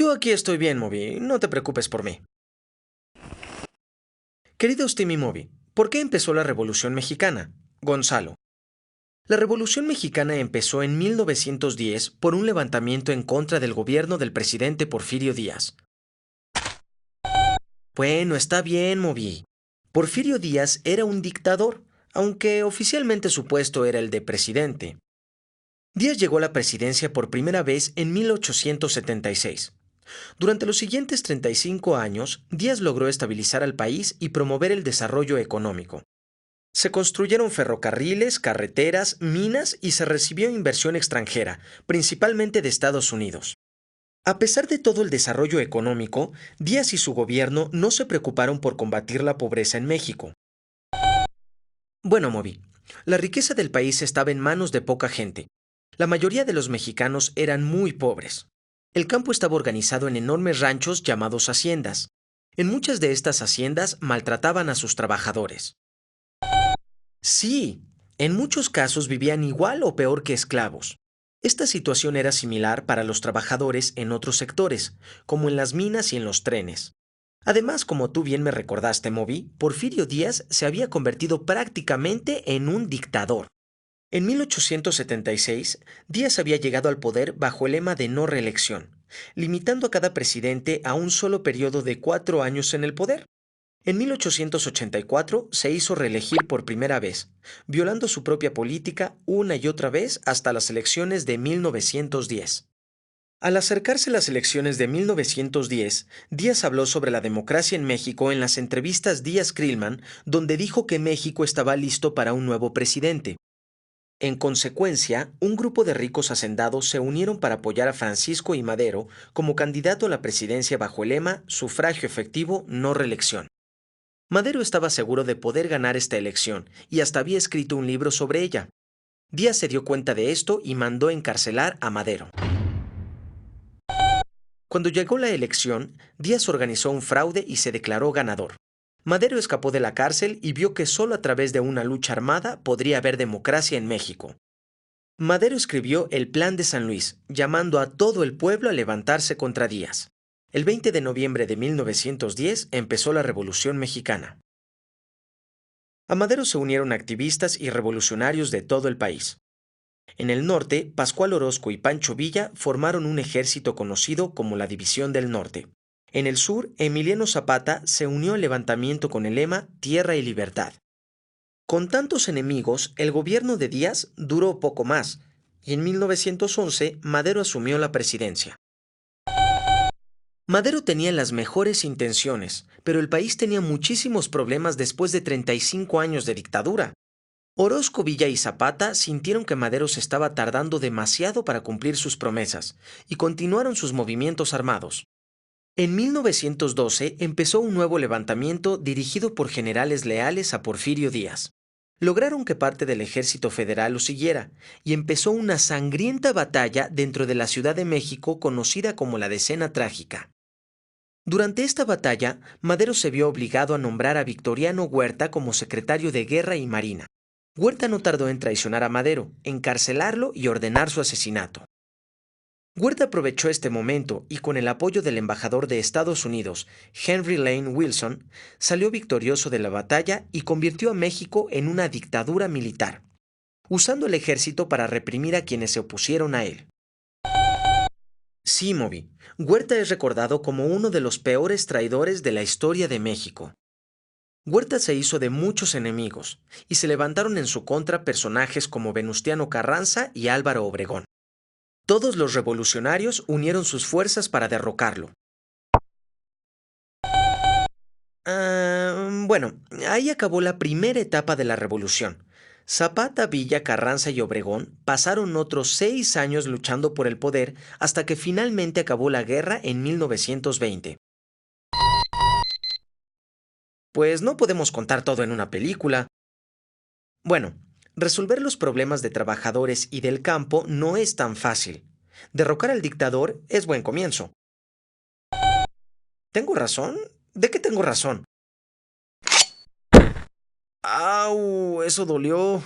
Yo aquí estoy bien, Moby. No te preocupes por mí. Queridos Timmy Moby, ¿por qué empezó la Revolución Mexicana? Gonzalo. La Revolución Mexicana empezó en 1910 por un levantamiento en contra del gobierno del presidente Porfirio Díaz. Bueno, está bien, Moby. Porfirio Díaz era un dictador, aunque oficialmente su puesto era el de presidente. Díaz llegó a la presidencia por primera vez en 1876. Durante los siguientes 35 años, Díaz logró estabilizar al país y promover el desarrollo económico. Se construyeron ferrocarriles, carreteras, minas y se recibió inversión extranjera, principalmente de Estados Unidos. A pesar de todo el desarrollo económico, Díaz y su gobierno no se preocuparon por combatir la pobreza en México. Bueno, Moby, la riqueza del país estaba en manos de poca gente. La mayoría de los mexicanos eran muy pobres. El campo estaba organizado en enormes ranchos llamados haciendas. En muchas de estas haciendas maltrataban a sus trabajadores. Sí, en muchos casos vivían igual o peor que esclavos. Esta situación era similar para los trabajadores en otros sectores, como en las minas y en los trenes. Además, como tú bien me recordaste, Moby, Porfirio Díaz se había convertido prácticamente en un dictador. En 1876, Díaz había llegado al poder bajo el lema de no reelección, limitando a cada presidente a un solo periodo de 4 años en el poder. En 1884 se hizo reelegir por primera vez, violando su propia política una y otra vez hasta las elecciones de 1910. Al acercarse las elecciones de 1910, Díaz habló sobre la democracia en México en las entrevistas Díaz-Crillman, donde dijo que México estaba listo para un nuevo presidente. En consecuencia, un grupo de ricos hacendados se unieron para apoyar a Francisco I. Madero como candidato a la presidencia bajo el lema sufragio efectivo, no reelección. Madero estaba seguro de poder ganar esta elección y hasta había escrito un libro sobre ella. Díaz se dio cuenta de esto y mandó encarcelar a Madero. Cuando llegó la elección, Díaz organizó un fraude y se declaró ganador. Madero escapó de la cárcel y vio que solo a través de una lucha armada podría haber democracia en México. Madero escribió el Plan de San Luis, llamando a todo el pueblo a levantarse contra Díaz. El 20 de noviembre de 1910 empezó la Revolución Mexicana. A Madero se unieron activistas y revolucionarios de todo el país. En el norte, Pascual Orozco y Pancho Villa formaron un ejército conocido como la División del Norte. En el sur, Emiliano Zapata se unió al levantamiento con el lema Tierra y Libertad. Con tantos enemigos, el gobierno de Díaz duró poco más, y en 1911 Madero asumió la presidencia. Madero tenía las mejores intenciones, pero el país tenía muchísimos problemas después de 35 años de dictadura. Orozco, Villa y Zapata sintieron que Madero se estaba tardando demasiado para cumplir sus promesas, y continuaron sus movimientos armados. En 1912 empezó un nuevo levantamiento dirigido por generales leales a Porfirio Díaz. Lograron que parte del ejército federal lo siguiera, y empezó una sangrienta batalla dentro de la Ciudad de México conocida como la Decena Trágica. Durante esta batalla, Madero se vio obligado a nombrar a Victoriano Huerta como secretario de Guerra y Marina. Huerta no tardó en traicionar a Madero, encarcelarlo y ordenar su asesinato. Huerta aprovechó este momento y con el apoyo del embajador de Estados Unidos, Henry Lane Wilson, salió victorioso de la batalla y convirtió a México en una dictadura militar, usando el ejército para reprimir a quienes se opusieron a él. Sí, Moby, Huerta es recordado como uno de los peores traidores de la historia de México. Huerta se hizo de muchos enemigos, y se levantaron en su contra personajes como Venustiano Carranza y Álvaro Obregón. Todos los revolucionarios unieron sus fuerzas para derrocarlo. Bueno, ahí acabó la primera etapa de la revolución. Zapata, Villa, Carranza y Obregón pasaron otros 6 años luchando por el poder hasta que finalmente acabó la guerra en 1920. Pues no podemos contar todo en una película. Bueno, resolver los problemas de trabajadores y del campo no es tan fácil. Derrocar al dictador es buen comienzo. ¿Tengo razón? ¿De qué tengo razón? ¡Au! Eso dolió.